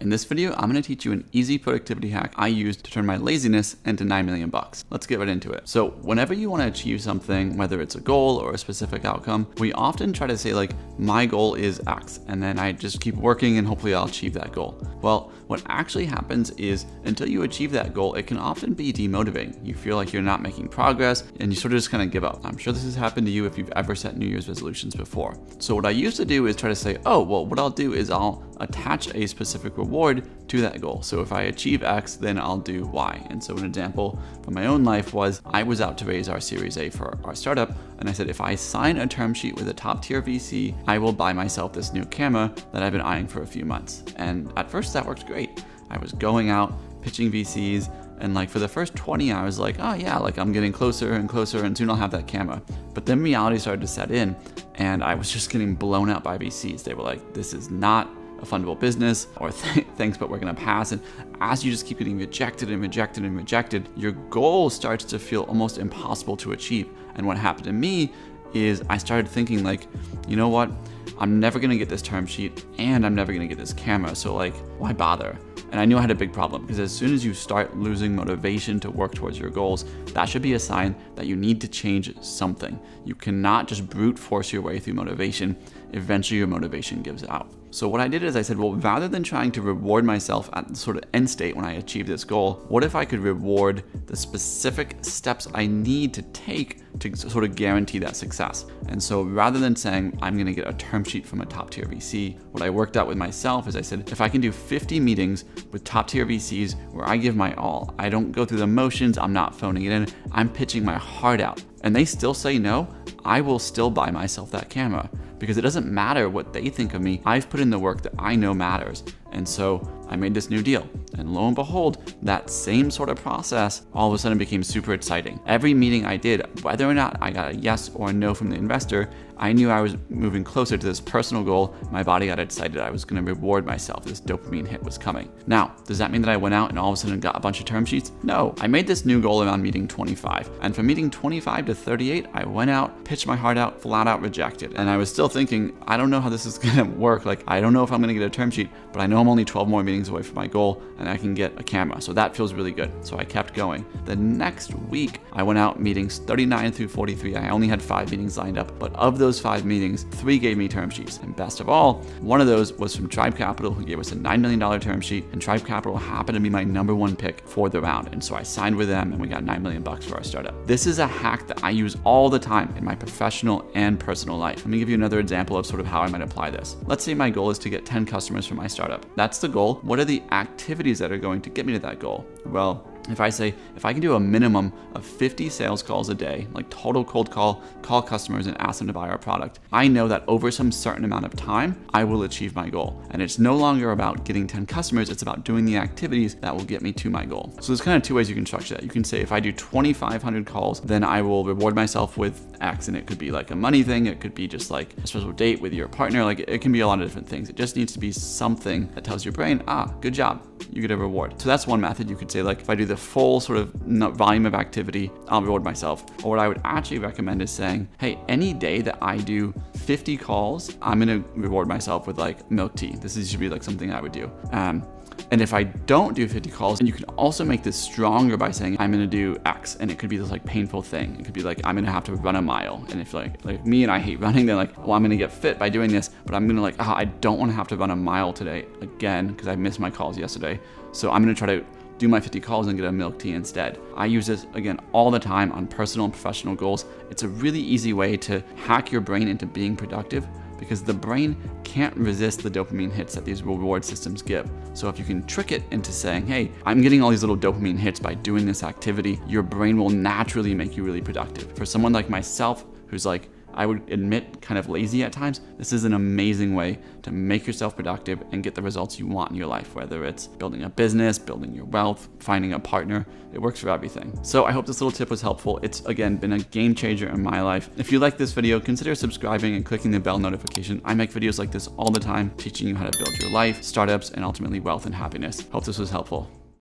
In this video, I'm going to teach you an easy productivity hack I used to turn my laziness into 9 million bucks. Let's get right into it. So whenever you want to achieve something, whether it's a goal or a specific outcome, we often try to say like, my goal is X, and then I just keep working and hopefully I'll achieve that goal. Well, what actually happens is until you achieve that goal, it can often be demotivating. You feel like you're not making progress and you sort of just kind of give up. I'm sure this has happened to you if you've ever set New Year's resolutions before. So what I used to do is try to say, oh, well, what I'll do is I'll attach a specific reward to that goal. So if I achieve X, then I'll do Y. And so an example from my own life was I was out to raise our Series A for our startup. And I said, if I sign a term sheet with a top tier VC, I will buy myself this new camera that I've been eyeing for a few months. And at first that worked great. I was going out, pitching VCs, and like for the first 20 hours, like, oh yeah, like I'm getting closer and closer and soon I'll have that camera. But then reality started to set in and I was just getting blown out by VCs. They were like, this is not a fundable business, or thanks, but we're gonna pass. And as you just keep getting rejected and rejected and rejected, your goal starts to feel almost impossible to achieve. And what happened to me is I started thinking like, you know what? I'm never gonna get this term sheet and I'm never gonna get this camera. So like, why bother? And I knew I had a big problem because as soon as you start losing motivation to work towards your goals, that should be a sign that you need to change something. You cannot just brute force your way through motivation. Eventually your motivation gives out. So what I did is I said, well, rather than trying to reward myself at the sort of end state when I achieve this goal, what if I could reward the specific steps I need to take to sort of guarantee that success? And so rather than saying, I'm gonna get a term sheet from a top tier VC, what I worked out with myself is I said, if I can do 50 meetings with top tier VCs where I give my all, I don't go through the motions, I'm not phoning it in, I'm pitching my heart out, and they still say no, I will still buy myself that camera. Because it doesn't matter what they think of me. I've put in the work that I know matters. And so I made this new deal. And lo and behold, that same sort of process all of a sudden became super exciting. Every meeting I did, whether or not I got a yes or a no from the investor, I knew I was moving closer to this personal goal. My body got excited. I was gonna reward myself. This dopamine hit was coming. Now, does that mean that I went out and all of a sudden got a bunch of term sheets? No, I made this new goal around meeting 25. And from meeting 25 to 38, I went out, pitched my heart out, flat out rejected. And I was still thinking, I don't know how this is gonna work. Like, I don't know if I'm gonna get a term sheet, but I know I'm only 12 more meetings away from my goal and I can get a camera. So that feels really good. So I kept going. The next week, I went out meetings 39 through 43. I only had 5 meetings lined up, but of those 5 meetings, 3 gave me term sheets. And best of all, one of those was from Tribe Capital, who gave us a $9 million term sheet, and Tribe Capital happened to be my #1 pick for the round. And so I signed with them and we got 9 million bucks for our startup. This is a hack that I use all the time in my professional and personal life. Let me give you another example of sort of how I might apply this. Let's say my goal is to get 10 customers for my startup. That's the goal. What are the activities that are going to get me to that goal? Well, if I can do a minimum of 50 sales calls a day, like total cold call customers and ask them to buy our product, I know that over some certain amount of time, I will achieve my goal. And it's no longer about getting 10 customers, it's about doing the activities that will get me to my goal. So there's kind of 2 ways you can structure that. You can say, if I do 2,500 calls, then I will reward myself with X, and it could be like a money thing, it could be just like a special date with your partner, like it can be a lot of different things. It just needs to be something that tells your brain, good job, you get a reward. So that's one method. You could say, like, if I do the full sort of volume of activity, I'll reward myself. Or what I would actually recommend is saying, hey, any day that I do 50 calls, I'm gonna reward myself with like milk tea. This should be like something I would do. And if I don't do 50 calls, and you can also make this stronger by saying, I'm gonna do X, and it could be this like painful thing. It could be like, I'm gonna have to run a mile. And if like me and I hate running, then like, well, I'm gonna get fit by doing this, but I'm gonna like, I don't wanna have to run a mile today again, because I missed my calls yesterday. So I'm gonna try to do my 50 calls and get a milk tea instead. I use this again all the time on personal and professional goals. It's a really easy way to hack your brain into being productive, because the brain can't resist the dopamine hits that these reward systems give. So if you can trick it into saying, hey, I'm getting all these little dopamine hits by doing this activity, your brain will naturally make you really productive. For someone like myself, who's like, I would admit, kind of lazy at times, this is an amazing way to make yourself productive and get the results you want in your life, whether it's building a business, building your wealth, finding a partner. It works for everything. So I hope this little tip was helpful. It's, again, been a game changer in my life. If you like this video, consider subscribing and clicking the bell notification. I make videos like this all the time, teaching you how to build your life, startups, and ultimately wealth and happiness. Hope this was helpful.